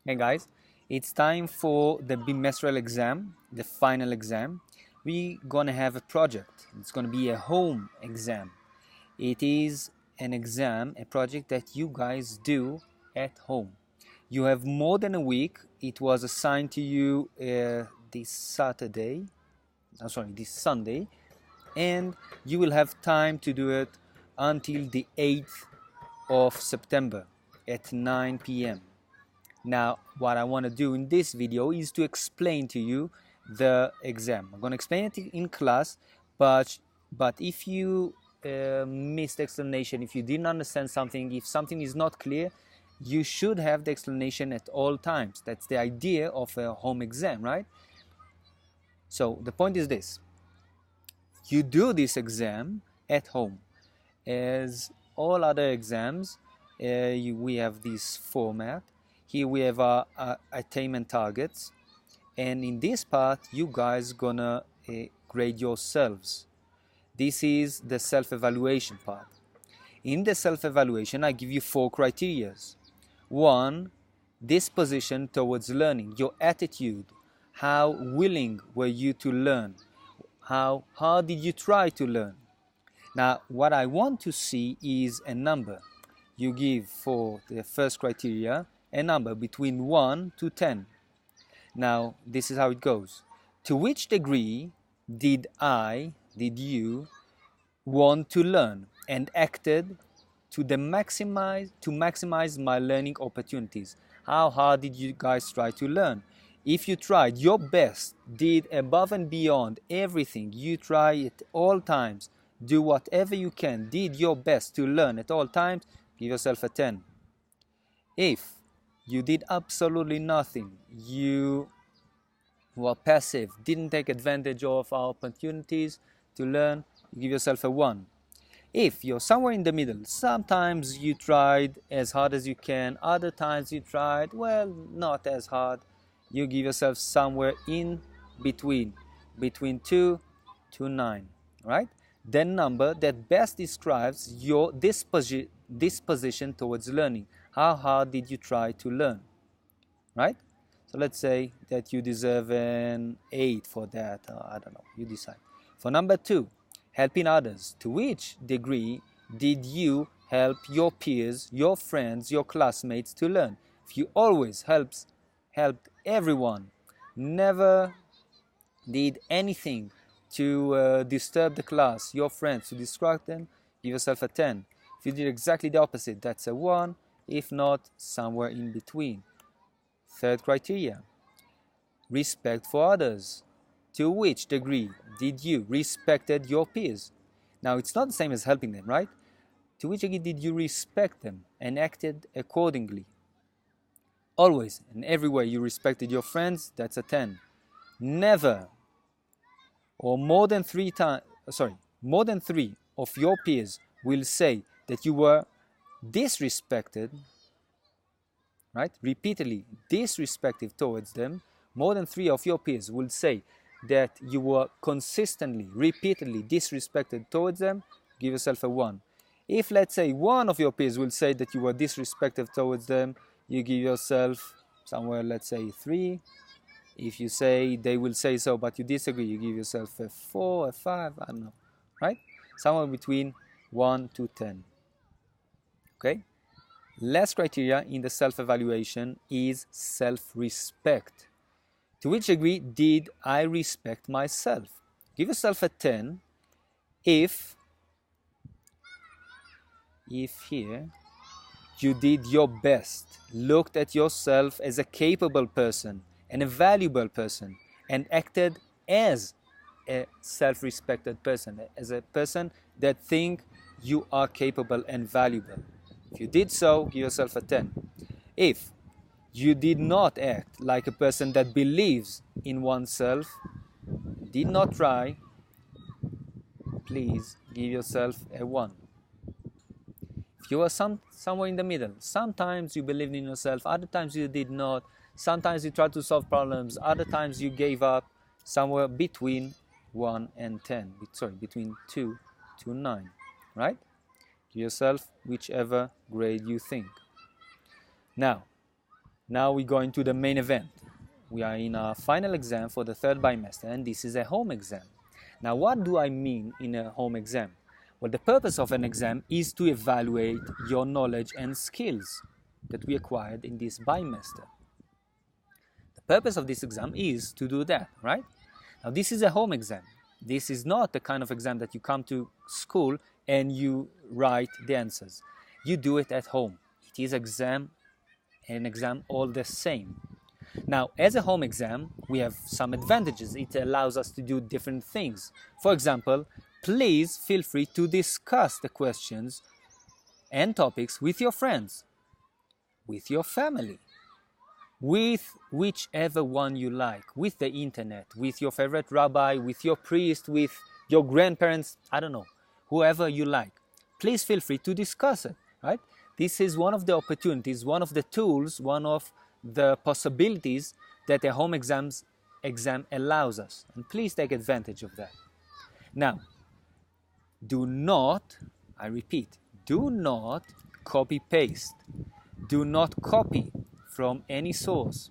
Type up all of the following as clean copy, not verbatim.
Hey guys, it's time for the bimestral exam, the final exam. We're gonna have a project. It's gonna be a home exam. It is an exam, a project that you guys do at home. You have more than a week. It was assigned to you this Saturday, this Sunday, and you will have time to do it until the 8th of September at 9 p.m. Now, what I want to do in this video is to explain to you the exam. I'm going to explain it in class, but if you missed the explanation, if you didn't understand something, if something is not clear, you should have the explanation at all times. That's the idea of a home exam, right? So the point is this. You do this exam at home. As all other exams, we have this format. Here we have our attainment targets, and in this part you guys gonna grade yourselves. This is the self-evaluation part. In the self-evaluation I give you 4 criteria. 1, disposition towards learning, your attitude. How willing were you to learn? How hard did you try to learn? Now what I want to see is a number. You give for the first criteria a number between 1 to 10. Now, this is how it goes. To which degree did you want to learn and acted to maximize my learning opportunities? How hard did you guys try to learn? If you tried your best, did above and beyond everything, you try at all times, do whatever you can, did your best to learn at all times, give yourself a 10. If you did absolutely nothing, you were passive, didn't take advantage of our opportunities to learn, you give yourself a 1. If you're somewhere in the middle, sometimes you tried as hard as you can, other times you tried, well, not as hard, you give yourself somewhere in between 2 to 9, right? The number that best describes your disposition towards learning. How hard did you try to learn, right? So let's say that you deserve an 8 for that. I don't know, you decide. For number 2, helping others. To which degree did you help your peers, your friends, your classmates to learn? If you always helped everyone, never did anything to disturb the class, your friends, to distract them, give yourself a 10. If you did exactly the opposite, that's a 1. If not, somewhere in between. Third criteria, respect for others. To which degree did you respected your peers? Now, it's not the same as helping them, right? To which degree did you respect them and acted accordingly? Always and everywhere you respected your friends, that's a 10. Never or more than 3 of your peers will say that you were disrespected, right? Repeatedly disrespectful towards them. More than 3 of your peers will say that you were consistently, repeatedly disrespected towards them, give yourself a 1. If, let's say, 1 of your peers will say that you were disrespectful towards them, you give yourself somewhere, let's say, 3. If you say they will say so, but you disagree, you give yourself a 4, a 5, I don't know, right? Somewhere between 1 to 10. Okay? Last criteria in the self-evaluation is self-respect. To which degree did I respect myself? Give yourself a 10 if here you did your best, looked at yourself as a capable person and a valuable person, and acted as a self-respected person, as a person that think you are capable and valuable. If you did so, give yourself a 10. If you did not act like a person that believes in oneself, did not try, please give yourself a 1. If you are somewhere in the middle, sometimes you believed in yourself, other times you did not, sometimes you tried to solve problems, other times you gave up, somewhere between 1 and 10, between 2 to 9, right? Give yourself whichever grade you think. Now, Now we go into the main event. We are in our final exam for the third bimester, and this is a home exam. Now, what do I mean in a home exam? Well, the purpose of an exam is to evaluate your knowledge and skills that we acquired in this bimester. The purpose of this exam is to do that, right? Now, this is a home exam. This is not the kind of exam that you come to school and you write the answers. You do it at home. It is an exam all the same. Now, as a home exam, we have some advantages. It allows us to do different things. For example, please feel free to discuss the questions and topics with your friends, with your family, with whichever one you like, with the internet, with your favorite rabbi, with your priest, with your grandparents, I don't know, whoever you like. Please feel free to discuss it, right? This is one of the opportunities, one of the tools, one of the possibilities that a home exam allows us. And please take advantage of that. Now, do not, I repeat, do not copy-paste. Do not copy from any source.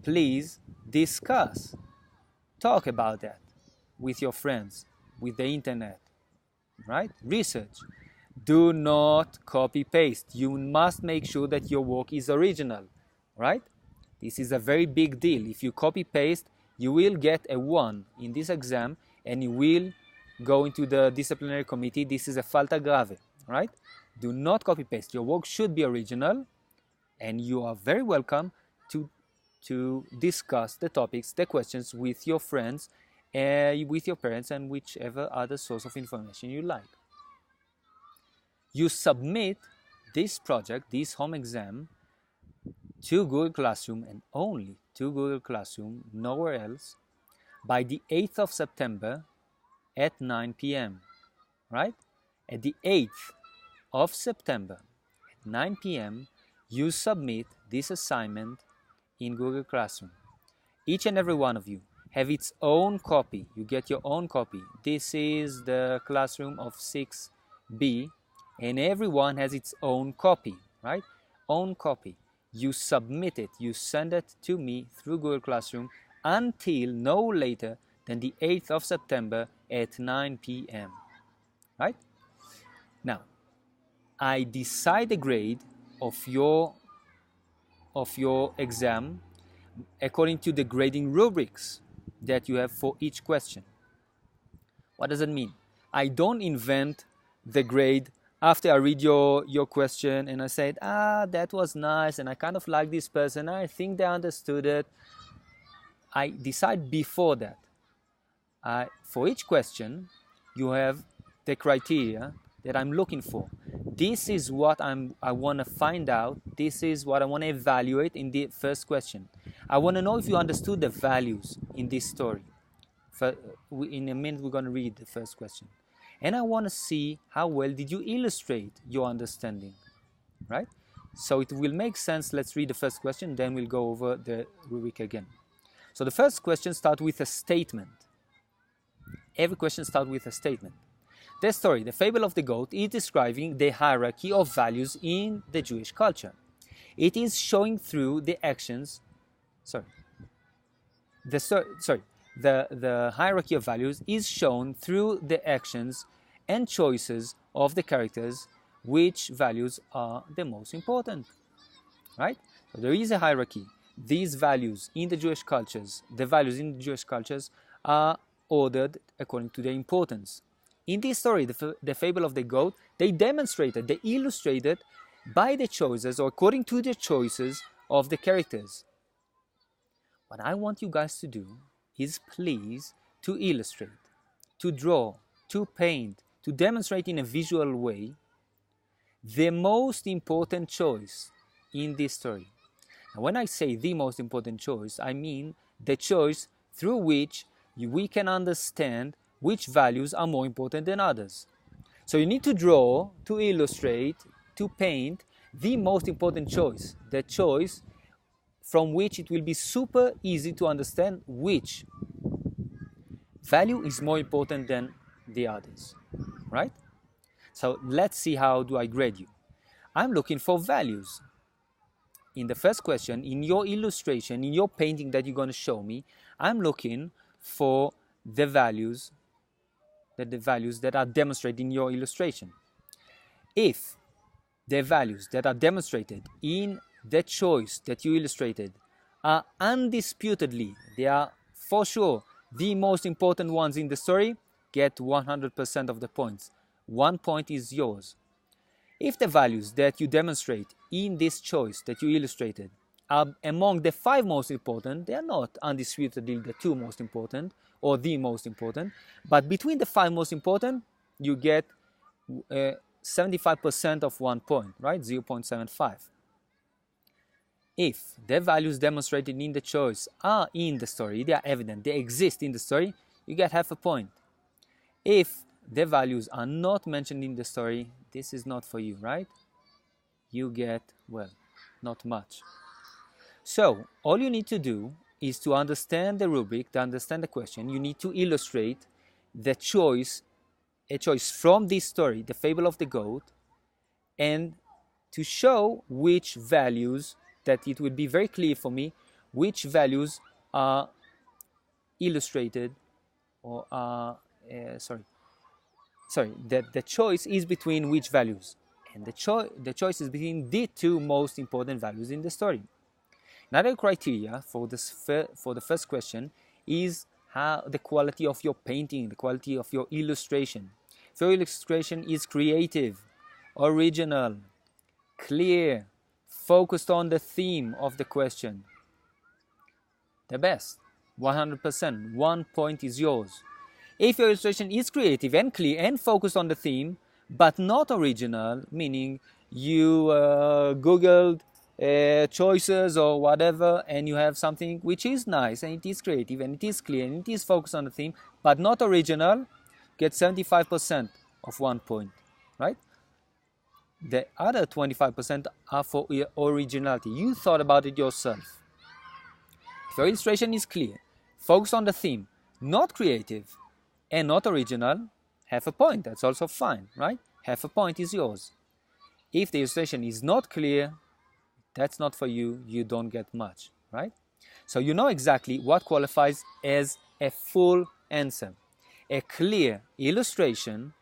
Please discuss, talk about that with your friends, with the internet, right? Research. Do not copy-paste. You must make sure that your work is original, right? This is a very big deal. If you copy-paste, you will get a 1 in this exam and you will go into the disciplinary committee. This is a falta grave, right? Do not copy-paste. Your work should be original, and you are very welcome to discuss the topics, the questions with your friends, with your parents, and whichever other source of information you like. You submit this project, this home exam, to Google Classroom and only to Google Classroom, nowhere else, by the 8th of September at 9 p.m. Right? At the 8th of September at 9 p.m. you submit this assignment in Google Classroom. Each and every one of you have its own copy. You get your own copy. This is the classroom of 6B, and everyone has its own copy, right? Own copy. You submit it, you send it to me through Google Classroom until no later than the 8th of September at 9 p.m. Right? Now, I decide the grade of your exam according to the grading rubrics that you have for each question. What does it mean? I don't invent the grade after I read your question and I said, that was nice and I kind of like this person, I think they understood it. I decide before that. For each question, you have the criteria that I'm looking for. This is what I want to find out. This is what I want to evaluate in the first question. I want to know if you understood the values in this story. In a minute, we're going to read the first question. And I want to see how well did you illustrate your understanding, right? So it will make sense. Let's read the first question, then we'll go over the rubric again. So the first question starts with a statement. Every question starts with a statement. The story, the fable of the goat, is describing the hierarchy of values in the Jewish culture. It is showing through the actions, the hierarchy of values is shown through the actions and choices of the characters, which values are the most important, right? So there is a hierarchy. These values in the Jewish cultures, the values in the Jewish cultures are ordered according to their importance. In this story, the fable of the goat, they illustrated by the choices or according to the choices of the characters. What I want you guys to do is please to illustrate, to draw, to paint, to demonstrate in a visual way the most important choice in this story. And when I say the most important choice, I mean the choice through which we can understand which values are more important than others. So you need to draw, to illustrate, to paint the most important choice, the choice from which it will be super easy to understand which value is more important than the others, right? So let's see how do I grade you. I'm looking for values in the first question, in your illustration, in your painting that you're going to show me, I'm looking for the values that are demonstrated in your illustration. If the values that are demonstrated in the choice that you illustrated are undisputedly, they are for sure the most important ones in the story, get 100% of the points. 1 point is yours. If the values that you demonstrate in this choice that you illustrated are among the 5 most important, they are not undisputedly the 2 most important or the most important, but between the 5 most important, you get 75% of 1 point, right? 0.75. If the values demonstrated in the choice are in the story, they are evident, they exist in the story, you get half a point. If the values are not mentioned in the story, this is not for you, right? You get, well, not much. So, all you need to do is to understand the rubric, to understand the question. You need to illustrate the choice, a choice from this story, the fable of the goat, and to show which values, that it will be very clear for me, which values are illustrated or are, that the choice is between which values, and the choice is between the 2 most important values in the story. Another criteria for the first question is the quality of your painting, the quality of your illustration. If your illustration is creative, original, clear, focused on the theme of the question, the best, 100%, 1 point is yours. If your illustration is creative and clear and focused on the theme, but not original, meaning you Googled choices or whatever, and you have something which is nice, and it is creative, and it is clear, and it is focused on the theme, but not original, get 75% of 1 point, right? The other 25% are for originality. You thought about it yourself. If your illustration is clear, focused on the theme, not creative, and not original, half a point. That's also fine, right? Half a point is yours. If the illustration is not clear, that's not for you. You don't get much, right? So you know exactly what qualifies as a full answer. A clear illustration,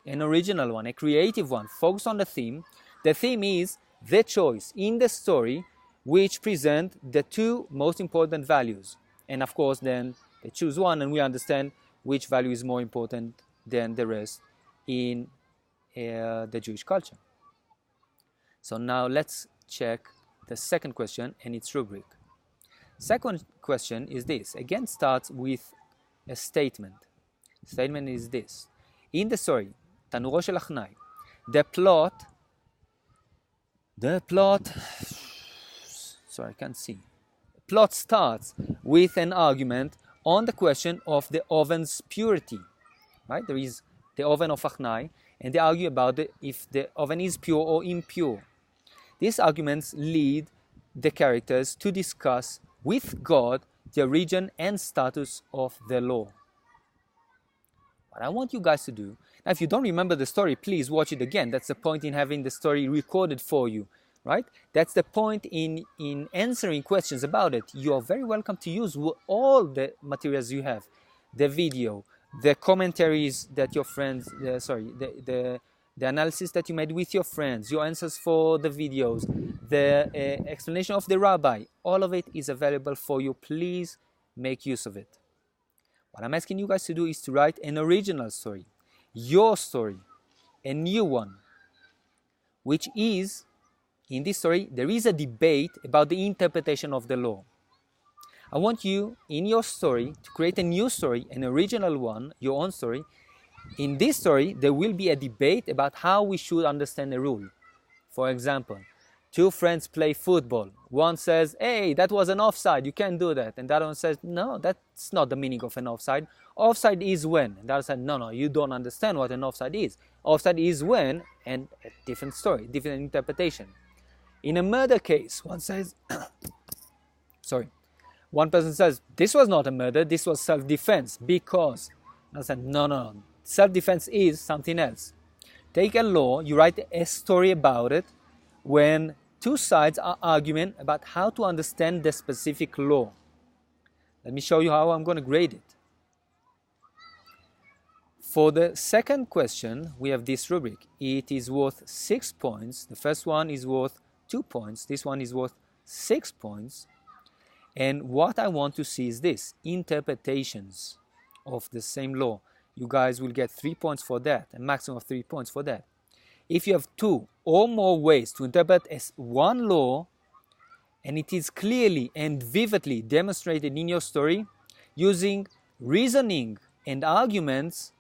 an original one, a creative one, focused on the theme. The theme is the choice in the story which present the 2 most important values. And of course, then they choose one, and we understand which value is more important than the rest in the Jewish culture. So now let's check the second question and its rubric. Second question is this. Again, starts with a statement. Statement is this. In the story, Tanuro shel Achnai, the plot, sorry, I can't see. Plot starts with an argument on the question of the oven's purity, right? There is the oven of Achnai, and they argue about if the oven is pure or impure. These arguments lead the characters to discuss with God the origin and status of the law. What I want you guys to do, now if you don't remember the story, please watch it again. That's the point in having the story recorded for you, right? That's the point in answering questions about it. You are very welcome to use all the materials you have, the video, the commentaries that your friends, the analysis that you made with your friends, your answers for the videos, the explanation of the rabbi. All of it is available for you. Please make use of it. What I'm asking you guys to do is to write an original story, your story, a new one, which is, in this story, there is a debate about the interpretation of the law. I want you, in your story, to create a new story, an original one, your own story. In this story, there will be a debate about how we should understand a rule. For example, 2 friends play football. One says, hey, that was an offside, you can't do that. And the other one says, no, that's not the meaning of an offside. Offside is when. And the other said, no, you don't understand what an offside is. Offside is when, and a different story, different interpretation. In a murder case, one says, one person says, this was not a murder, this was self-defense, because. I said, no, self-defense is something else. Take a law, you write a story about it, when two sides are arguing about how to understand the specific law. Let me show you how I'm going to grade it. For the second question, we have this rubric. It is worth 6 points. The first one is worth 2 points. This one is worth 6 points. And what I want to see is this: interpretations of the same law. You guys will get 3 points for that, a maximum of 3 points for that. If you have 2 or more ways to interpret as one law, and it is clearly and vividly demonstrated in your story using reasoning and arguments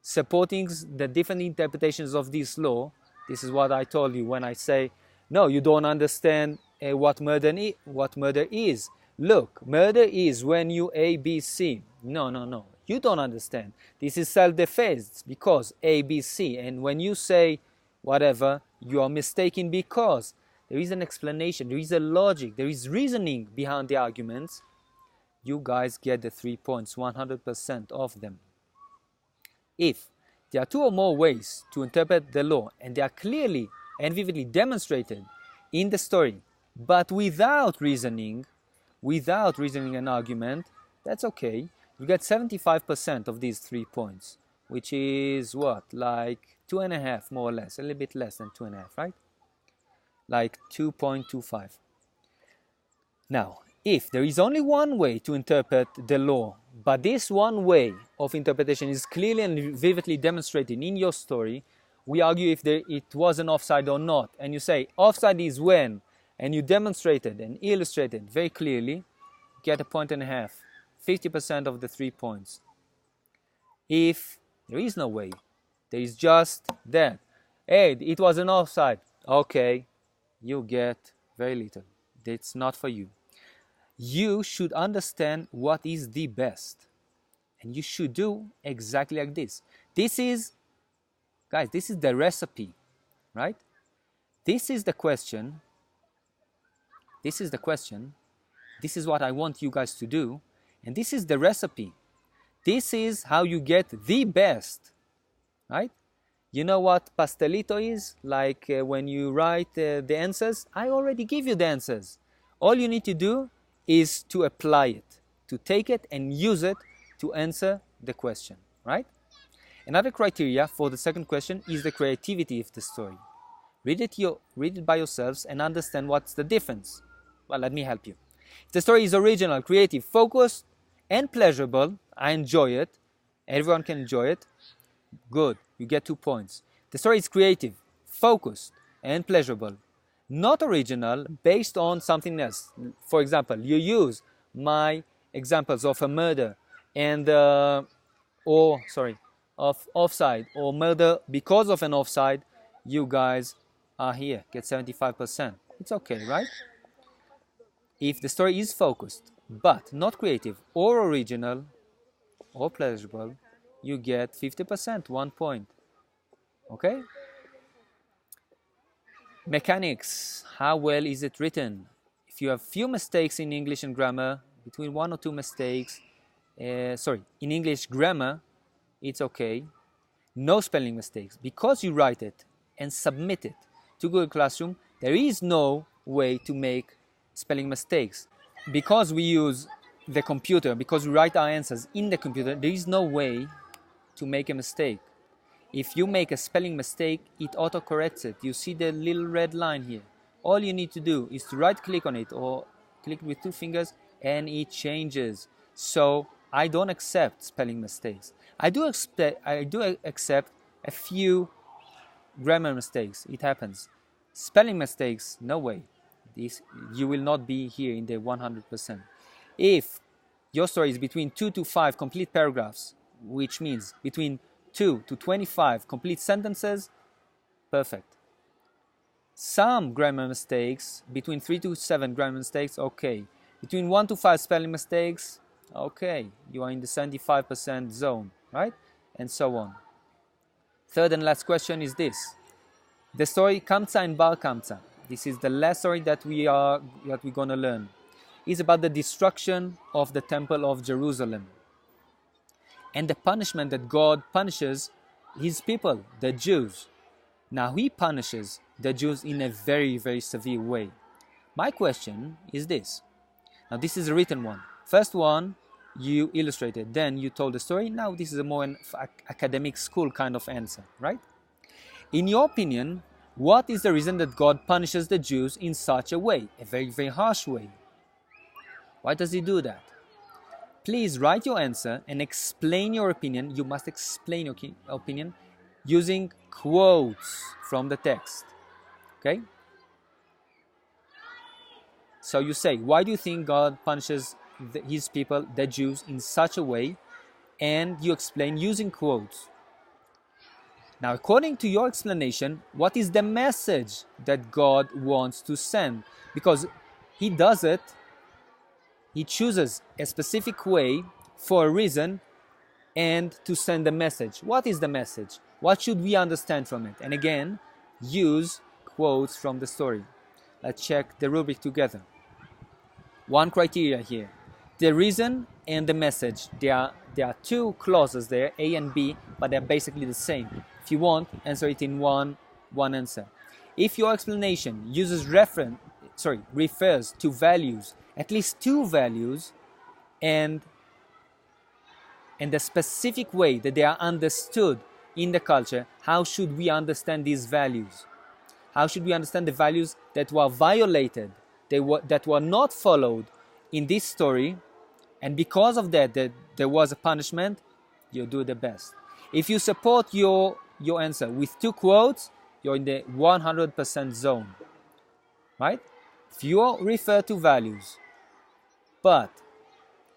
supporting the different interpretations of this law. This is what I told you when I say, no, you don't understand what murder is. Look, murder is when you A, B, C. No. You don't understand. This is self-defense because A, B, C. And when you say whatever, you are mistaken because there is an explanation, there is a logic, there is reasoning behind the arguments. You guys get the 3 points, 100% of them. If there are 2 or more ways to interpret the law and they are clearly and vividly demonstrated in the story, but without reasoning and argument, that's okay. You get 75% of these 3 points, which is what? Like 2.5 more or less, a little bit less than 2.5, right? Like 2.25. Now, if there is only one way to interpret the law, but this one way of interpretation is clearly and vividly demonstrated in your story, we argue if it was an offside or not. And you say offside is when, and you demonstrated and illustrated very clearly, get 1.5 points, 50% of the 3 points. If there is no way, there is just that, hey, it was an offside, okay, you get very little. It's not for you. You should understand what is the best, and you should do exactly like this. This is, guys, this is the recipe, right? This is the question. This is what I want you guys to do, and this is the recipe. This is how you get the best, right? You know what pastelito is? Like when you write the answers, I already give you the answers. All you need to do is to apply it, to take it and use it to answer the question, right? Another criteria for the second question is the creativity of the story. Read it by yourselves and understand what's the difference. Well, let me help you. If the story is original, creative, focused, and pleasurable, I enjoy it, everyone can enjoy it, good, you get 2 points. The story is creative, focused, and pleasurable, not original, based on something else. For example, you use my examples of a murder and of offside or murder because of an offside. You guys are here, get 75%. It's okay, right? If the story is focused but not creative or original or pleasurable, you get 50%, 1 point. Okay? Mechanics. How well is it written? If you have few mistakes in English and grammar, between 1 or 2 mistakes, in English grammar, it's okay. No spelling mistakes. Because you write it and submit it to Google Classroom, there is no way to make spelling mistakes. Because we use the computer, because we write our answers in the computer, there is no way to make a mistake. If you make a spelling mistake, it autocorrects it. You see the little red line here. All you need to do is to right click on it or click with 2 fingers and it changes. So I don't accept spelling mistakes. I do accept a few grammar mistakes. It happens. Spelling mistakes, no way. You will not be here in the 100%. If your story is between 2 to 5 complete paragraphs, which means between 2 to 25 complete sentences, perfect. Some grammar mistakes, between 3 to 7 grammar mistakes, okay. Between 1 to 5 spelling mistakes, okay. You are in the 75% zone, right? And so on. Third and last question is this. The story Kamsa and Bar Kamsa. This is the last story that we're going to learn. It's about the destruction of the Temple of Jerusalem and the punishment that God punishes his people, the Jews. Now he punishes the Jews in a very, very severe way. My question is this. Now this is a written one. First one, you illustrated, then you told the story. Now this is a more academic school kind of answer, right? In your opinion, what is the reason that God punishes the Jews in such a way, a very, very harsh way? Why does he do that? Please write your answer and explain your opinion. You must explain your opinion using quotes from the text. Okay? So you say, why do you think God punishes his people, the Jews, in such a way? And you explain using quotes. Now, according to your explanation, what is the message that God wants to send? Because he does it, he chooses a specific way for a reason and to send a message. What is the message? What should we understand from it? And again, use quotes from the story. Let's check the rubric together. One criteria here. The reason and the message. There are two clauses there, A and B, but they're basically the same. If you want, answer it in one answer. If your explanation refers to values, at least two values, and the specific way that they are understood in the culture, how should we understand these values? How should we understand the values that were violated, that were not followed in this story, and because of that there was a punishment? You do the best. If you support your answer with two quotes, you're in the 100% zone, right? If you refer to values,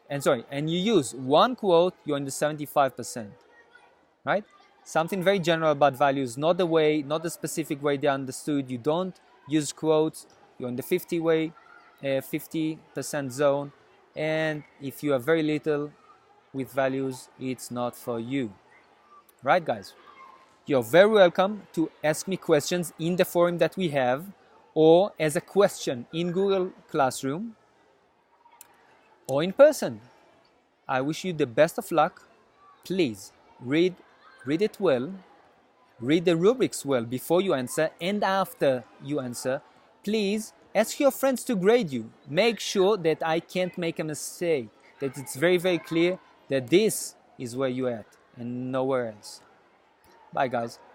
and you use one quote, you're in the 75%, right? Something very general about values, not the specific way they're understood. You don't use quotes, you're in the 50% zone. And if you have very little with values, it's not for you. Right, guys? You're very welcome to ask me questions in the forum that we have, or as a question in Google Classroom, or in person. I wish you the best of luck. Please read it well, read the rubrics well before you answer and after you answer. Please ask your friends to grade you. Make sure that I can't make a mistake, that it's very, very clear that this is where you're at and nowhere else. Bye, guys.